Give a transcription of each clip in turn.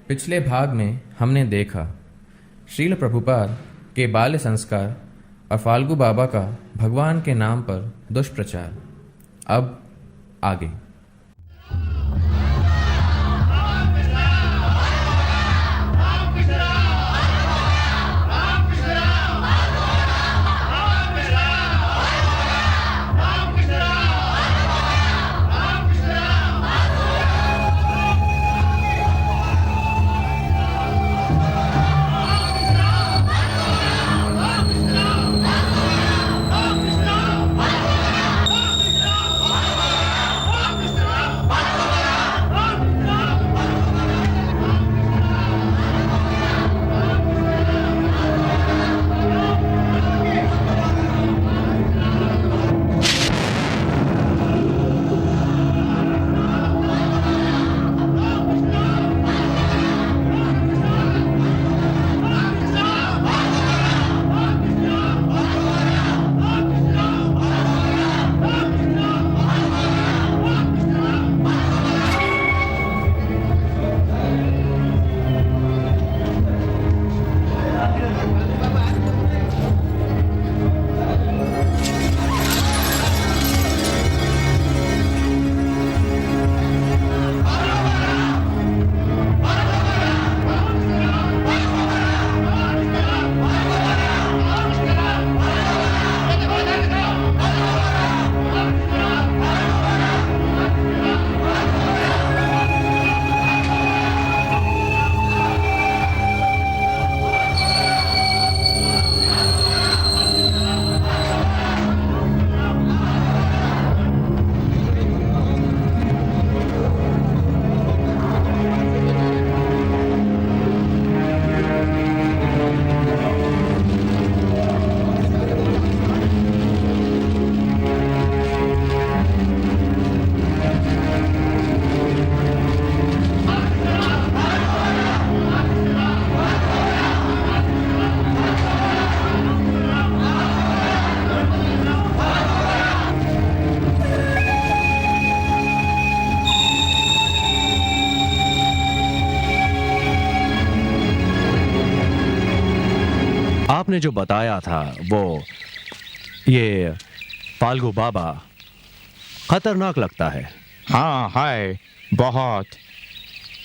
पिछले भाग में हमने देखा श्रील प्रभुपाद के बाल्य संस्कार और फाल्गु बाबा का भगवान के नाम पर दुष्प्रचार। अब आगे। आपने जो बताया था वो ये फाल्गु बाबा खतरनाक लगता है। हाँ है बहुत,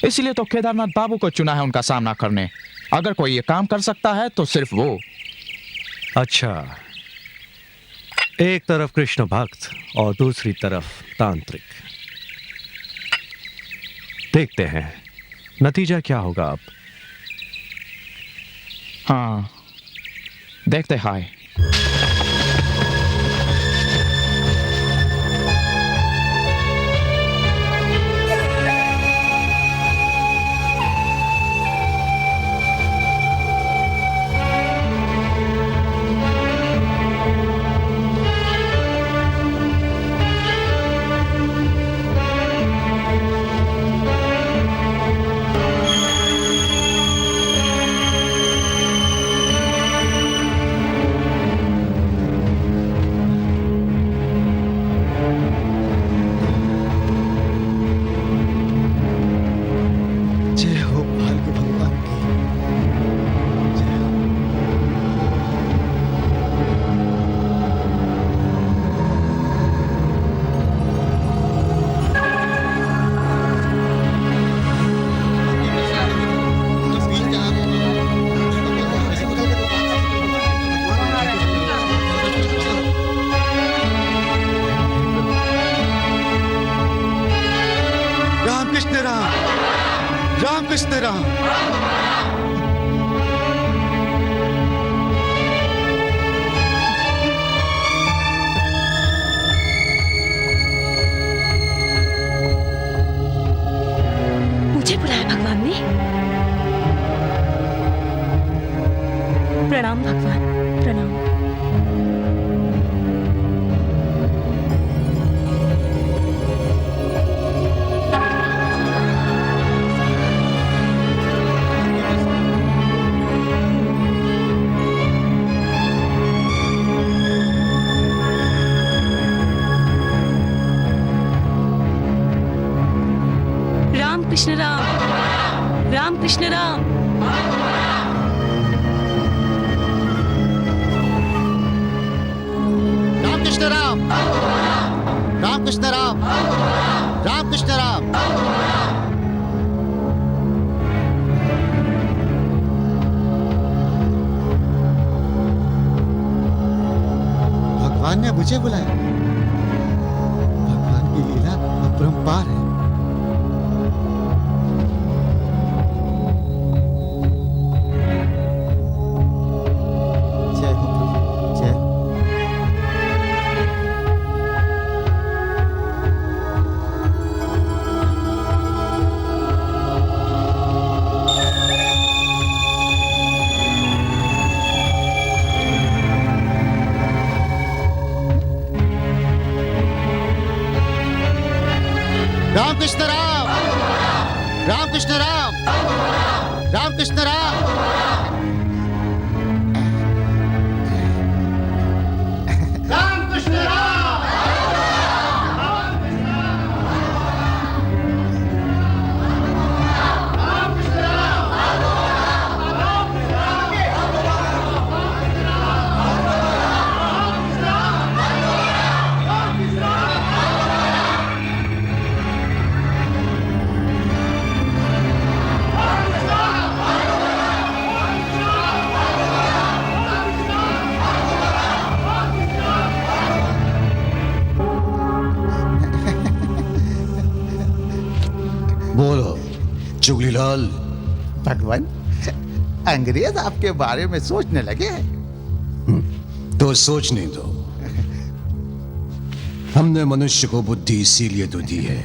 इसलिए तो केदारनाथ बाबू को चुना है उनका सामना करने। अगर कोई ये काम कर सकता है तो सिर्फ वो। अच्छा, एक तरफ कृष्ण भक्त और दूसरी तरफ तांत्रिक। देखते हैं नतीजा क्या होगा अब। हाँ देखते हैं। रामकृष्ण राम। मुझे बुलाया भगवान ने। प्रणाम भगवान, प्रणाम। कृष्ण राम। राम कृष्ण राम, राम कृष्ण राम, राम कृष्ण राम। भगवान ने मुझे बुलाया। भगवान की लीला अपरंपार है। जय हो प्रभु, जय हो। राम कृष्ण राम, राम कृष्ण राम, राम कृष्ण राम। राम कृष्ण राम। बोलो चुगलीलाल। भगवान, अंग्रेज आपके बारे में सोचने लगे हैं। तो सोचने दो। हमने मनुष्य को बुद्धि इसीलिए तो दी है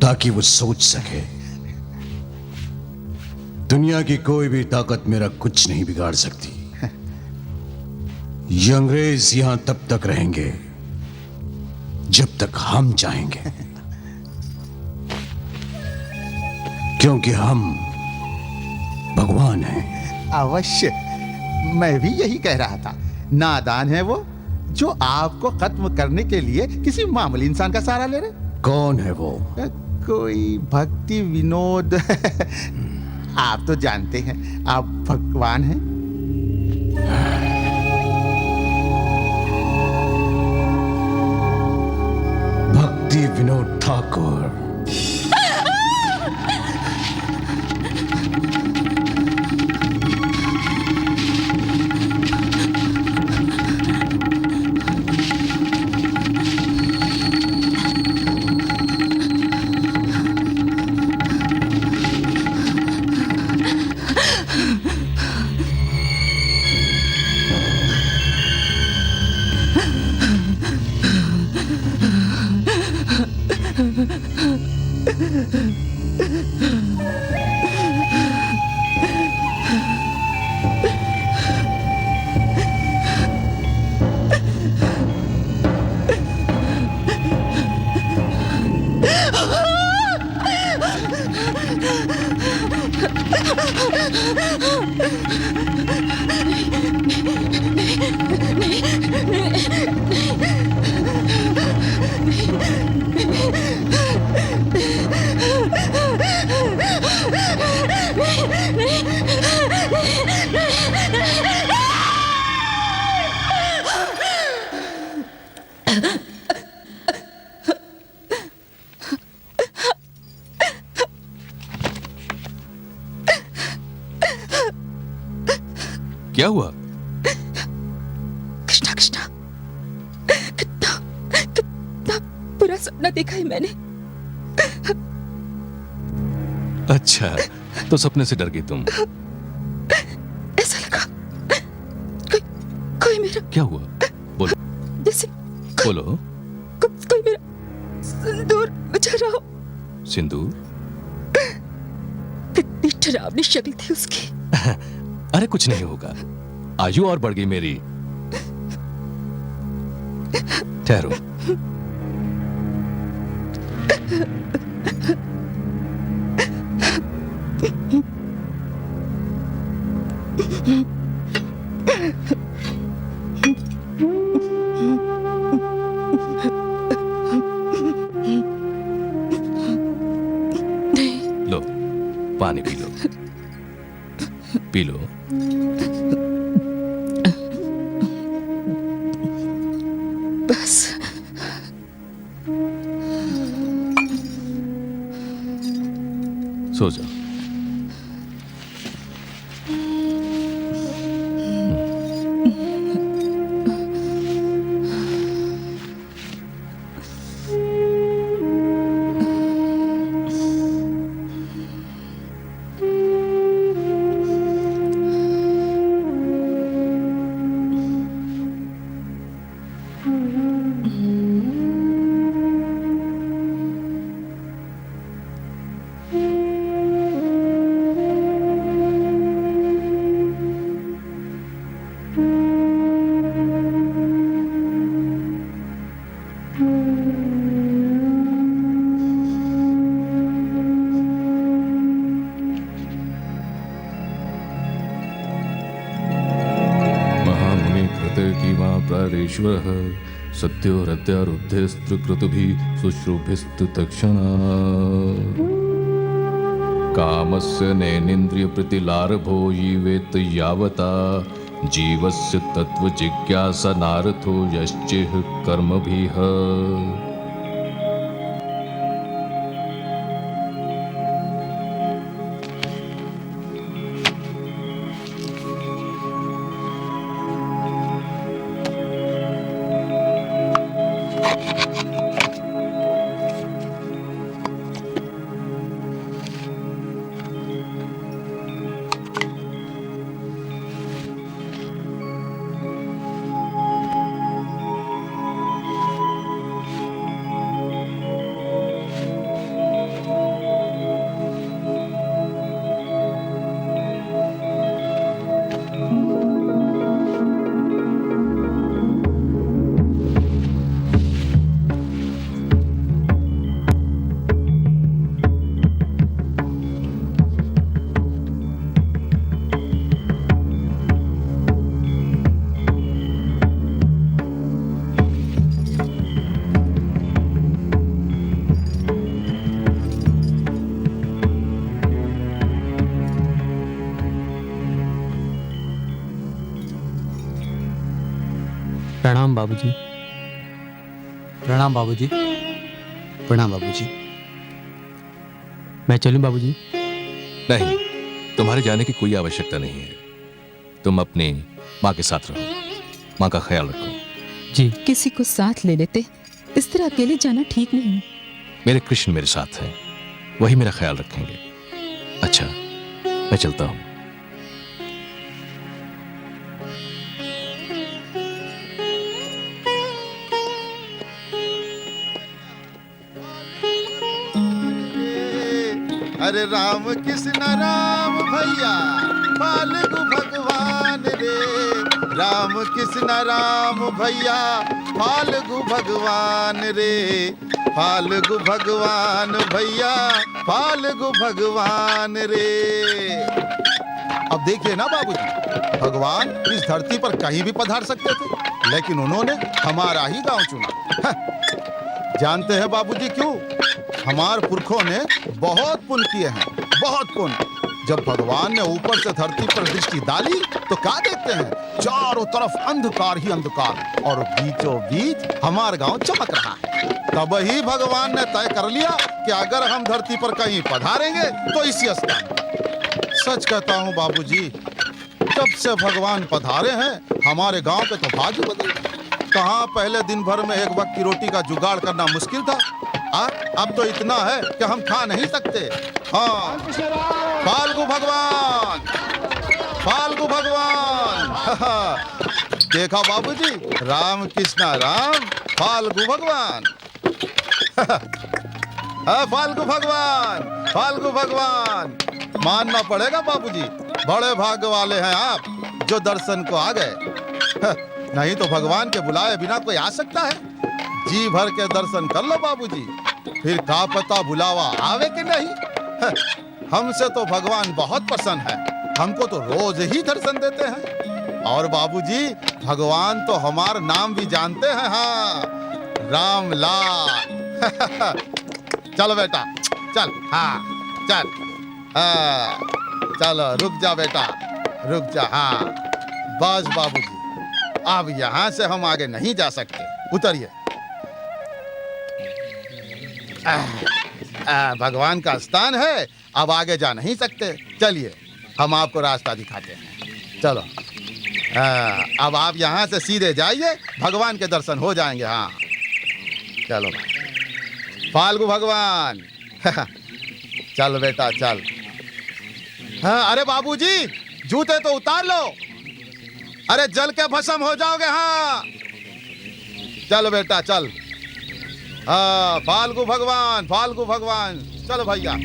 ताकि वो सोच सके। दुनिया की कोई भी ताकत मेरा कुछ नहीं बिगाड़ सकती। ये अंग्रेज यहां तब तक रहेंगे जब तक हम चाहेंगे, क्योंकि हम भगवान हैं। अवश्य, मैं भी यही कह रहा था। नादान है वो जो आपको खत्म करने के लिए किसी मामूली इंसान का सहारा ले रहे। कौन है वो? कोई भक्ति विनोद। आप तो जानते हैं, आप भगवान हैं। भक्ति विनोद ठाकुर। क्या हुआ? कृष्णा कृष्णा, कितना कितना बुरा सपना देखा है मैंने। अच्छा, तो सपने से डर गई तुम? ऐसा लगा कोई कोई मेरा, क्या हुआ? बोलो जैसे बोलो। कोई मेरा सिंदूर बुझा रहा हो। सिंदूर? कितनी डरावनी शक्ल थी उसकी। अरे कुछ नहीं होगा, आयु और बढ़ गई मेरी। ठहरो। लो पानी। पानी पी लो, पी लो। बस सो जाओ। प्रारेश्वरः सत्योरद्यारुद्धेस्त्रिक्रतुभिः शुश्रूभिस्तुतक्षणा कामस्य नैनेन्द्रियप्रीतिलारभो जीवेत् यावता जीवस्य तत्त्वजिज्ञासनार्थो यश्चिः कर्मभिः। प्रणाम बाबूजी। प्रणाम बाबूजी। प्रणाम बाबूजी। मैं चलूं बाबूजी? नहीं, तुम्हारे जाने की कोई आवश्यकता नहीं है। तुम अपनी माँ के साथ रहो, माँ का ख्याल रखो। जी। किसी को साथ ले लेते, इस तरह अकेले जाना ठीक नहीं। मेरे कृष्ण मेरे साथ हैं, वही मेरा ख्याल रखेंगे। अच्छा, मैं चलता हूँ। अरे राम कृष्ण राम भैया फाल्गु भगवान रे, राम कृष्ण राम भैया फाल्गु भगवान रे, फाल्गु भगवान भैया फाल्गु भगवान रे। अब देखिए ना बाबूजी, भगवान इस धरती पर कहीं भी पधार सकते थे, लेकिन उन्होंने हमारा ही गांव चुना। जानते हैं बाबूजी क्यों? हमारे पुरखों ने बहुत पुण्य किए हैं, बहुत पुण्य। जब भगवान ने ऊपर से धरती पर दृष्टि डाली तो क्या देखते हैं? चारों तरफ अंधकार ही अंधकार, और बीचों बीच हमारा गांव चमक रहा है। तब ही भगवान ने तय कर लिया कि अगर हम धरती पर कहीं पधारेंगे तो इसी स्थान। सच कहता हूँ बाबूजी, जब से भगवान पधारे हैं हमारे गांव के तो भाग्य बदल गए। कहाँ पहले दिन भर में एक वक्त की रोटी का जुगाड़ करना मुश्किल था, अब तो इतना है कि हम खा नहीं सकते। हाँ, फाल्गु भगवान, फाल्गु भगवान। देखा बाबूजी, राम कृष्ण राम फाल्गु भगवान। फाल्गु भगवान, फाल्गु भगवान। मानना पड़ेगा बाबूजी, बड़े भाग्य वाले हैं आप जो दर्शन को आ गए। नहीं तो भगवान के बुलाए बिना कोई आ सकता है? जी भर के दर्शन कर लो बाबूजी, फिर का पता बुलावा आवे कि नहीं। हमसे तो भगवान बहुत प्रसन्न है, हमको तो रोज ही दर्शन देते हैं। और बाबूजी, भगवान तो हमारा नाम भी जानते हैं। हाँ, राम लाल। चल बेटा चल, हाँ चल। हाँ चलो रुक जा बेटा, रुक जा। हाँ बस बाबूजी, अब यहाँ से हम आगे नहीं जा सकते, उतरिए। भगवान का स्थान है, अब आगे जा नहीं सकते। चलिए हम आपको रास्ता दिखाते हैं, चलो। अब आप यहाँ से सीधे जाइए, भगवान के दर्शन हो जाएंगे। हाँ चलो फाल्गु भगवान। चल बेटा चल। हाँ अरे बाबूजी, जूते तो उतार लो, अरे जल के भस्म हो जाओगे। हाँ चल बेटा चल। हाँ फाल्गु भगवान, फाल्गु भगवान, चलो भैया।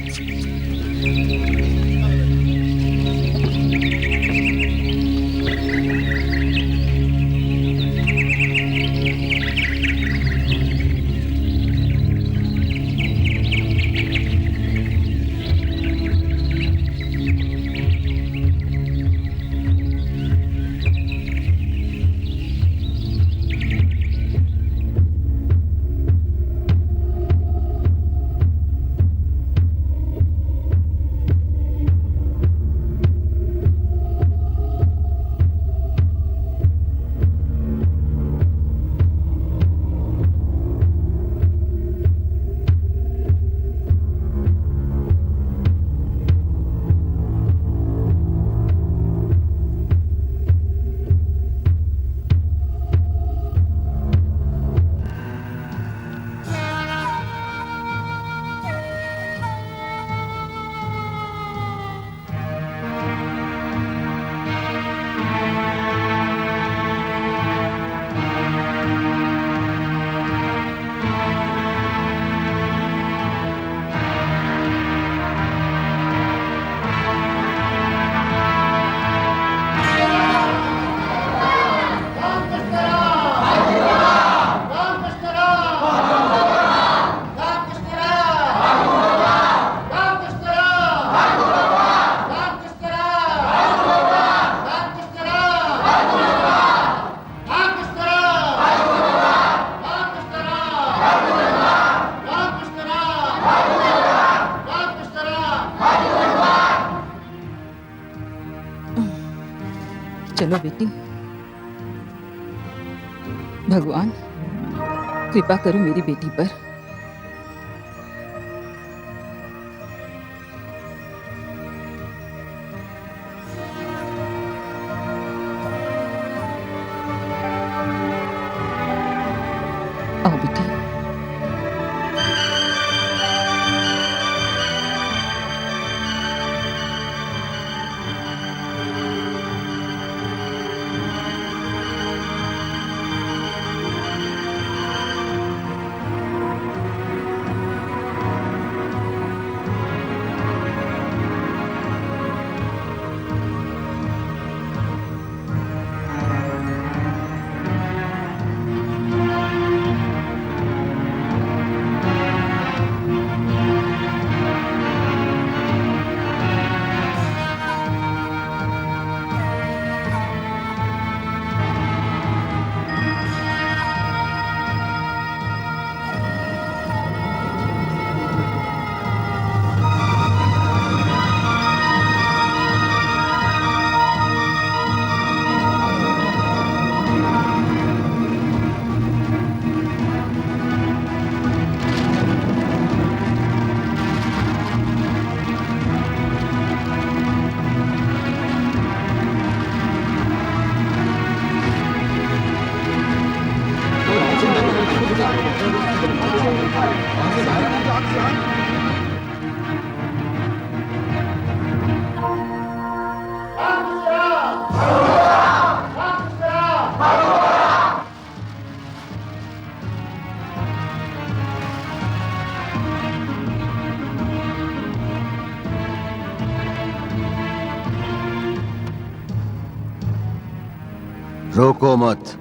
चलो बेटी, भगवान कृपा करो मेरी बेटी पर। आओ बेटी। रोको मत,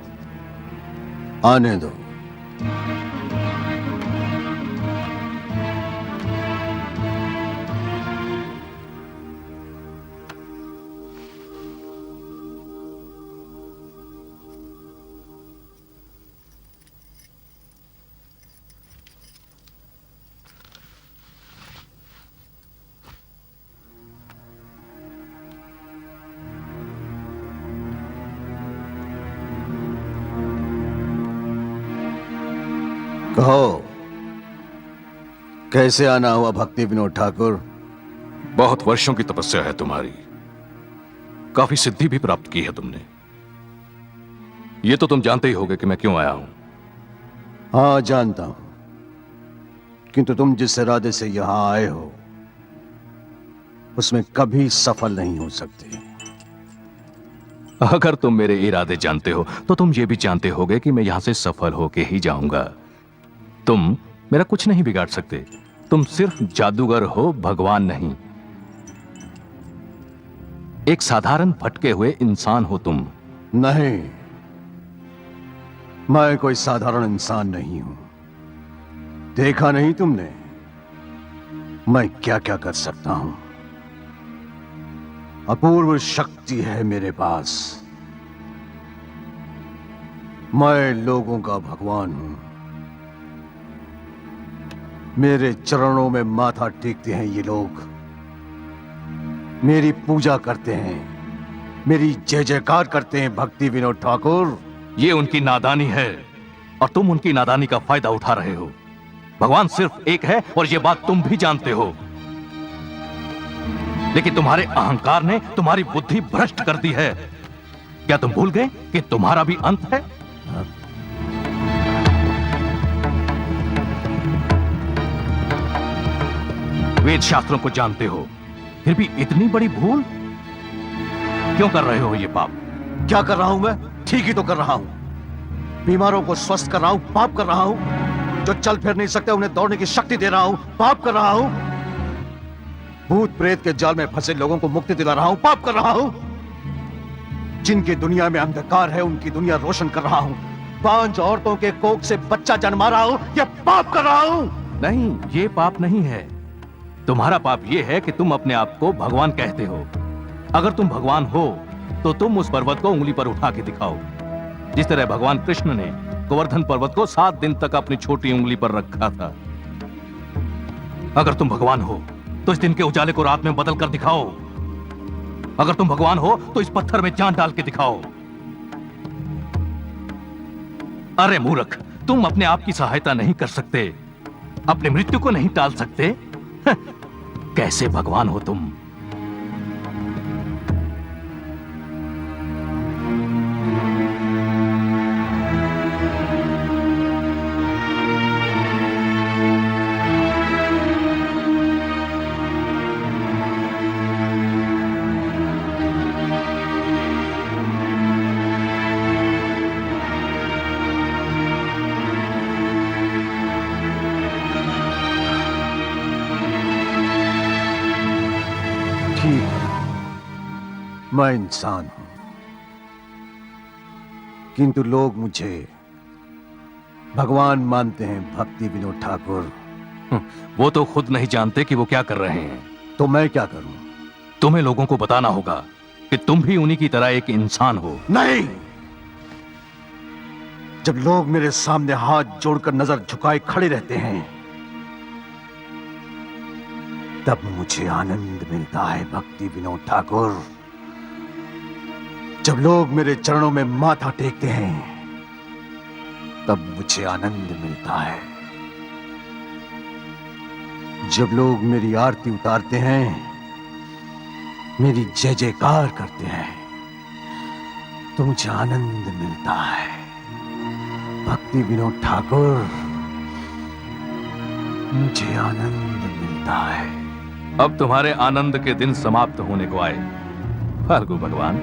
आने दो। कहो, कैसे आना हुआ भक्ति विनोद ठाकुर? बहुत वर्षों की तपस्या है तुम्हारी, काफी सिद्धि भी प्राप्त की है तुमने। ये तो तुम जानते ही होगे कि मैं क्यों आया हूं। हाँ, जानता हूं, किंतु तुम जिस इरादे से यहां आए हो उसमें कभी सफल नहीं हो सकते। अगर तुम मेरे इरादे जानते हो तो तुम ये भी जानते होगे कि मैं यहां से सफल होके ही जाऊंगा। तुम मेरा कुछ नहीं बिगाड़ सकते। तुम सिर्फ जादूगर हो, भगवान नहीं। एक साधारण भटके हुए इंसान हो तुम। नहीं, मैं कोई साधारण इंसान नहीं हूं। देखा नहीं तुमने मैं क्या क्या कर सकता हूं? अपूर्व शक्ति है मेरे पास। मैं लोगों का भगवान हूं। मेरे चरणों में माथा टेकते हैं ये लोग, मेरी पूजा करते हैं, मेरी जय जयकार करते हैं। भक्ति विनोद ठाकुर, ये उनकी नादानी है और तुम उनकी नादानी का फायदा उठा रहे हो। भगवान सिर्फ एक है और ये बात तुम भी जानते हो, लेकिन तुम्हारे अहंकार ने तुम्हारी बुद्धि भ्रष्ट कर दी है। क्या तुम भूल गए कि तुम्हारा भी अंत है? वेद शास्त्रों को जानते हो, फिर भी इतनी बड़ी भूल क्यों कर रहे हो ये पाप? क्या कर रहा हूं मैं? ठीक ही तो कर रहा हूं। बीमारों को स्वस्थ कर रहा हूं, पाप कर रहा हूं। जो चल फिर नहीं सकते उन्हें दौड़ने की शक्ति दे रहा हूं, पाप कर रहा हूं। भूत प्रेत के जाल में फंसे लोगों को मुक्ति दिला रहा हूं, पाप कर रहा हूं। जिनकी दुनिया में अंधकार है उनकी दुनिया रोशन कर रहा हूं। 5 औरतों के कोख से बच्चा जन्मा रहा हूं, यह पाप कर रहा हूं। नहीं, ये पाप नहीं है। तुम्हारा पाप ये है कि तुम अपने आप को भगवान कहते हो। अगर तुम भगवान हो तो तुम उस पर्वत को उंगली पर उठा के दिखाओ, जिस तरह भगवान कृष्ण ने गोवर्धन पर्वत को 7 दिन तक अपनी छोटी उंगली पर रखा था। अगर तुम भगवान हो तो इस दिन के उजाले को रात में बदल कर दिखाओ। अगर तुम भगवान हो तो इस पत्थर में जान डाल के दिखाओ। अरे मूर्ख, तुम अपने आप की सहायता नहीं कर सकते, अपनी मृत्यु को नहीं टाल सकते। कैसे भगवान हो तुम? ठीक है, मैं इंसान हूं, किंतु लोग मुझे भगवान मानते हैं। भक्ति विनोद ठाकुर, वो तो खुद नहीं जानते कि वो क्या कर रहे हैं। तो मैं क्या करूं? तुम्हें लोगों को बताना होगा कि तुम भी उन्हीं की तरह एक इंसान हो। नहीं, जब लोग मेरे सामने हाथ जोड़कर नजर झुकाए खड़े रहते हैं तब मुझे आनंद मिलता है। भक्ति विनोद ठाकुर, जब लोग मेरे चरणों में माथा टेकते हैं तब मुझे आनंद मिलता है। जब लोग मेरी आरती उतारते हैं, मेरी जय जयकार करते हैं तो मुझे आनंद मिलता है। भक्ति विनोद ठाकुर, मुझे आनंद मिलता है। अब तुम्हारे आनंद के दिन समाप्त होने को आए फाल्गु भगवान।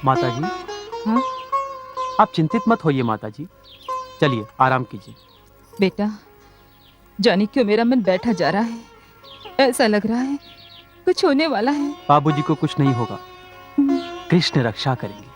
माता जी, हाँ? आप चिंतित मत होइए माता जी, चलिए आराम कीजिए। बेटा, जाने क्यों मेरा मन बैठा जा रहा है। ऐसा लग रहा है कुछ होने वाला है। बाबूजी को कुछ नहीं होगा, कृष्ण रक्षा करेंगे।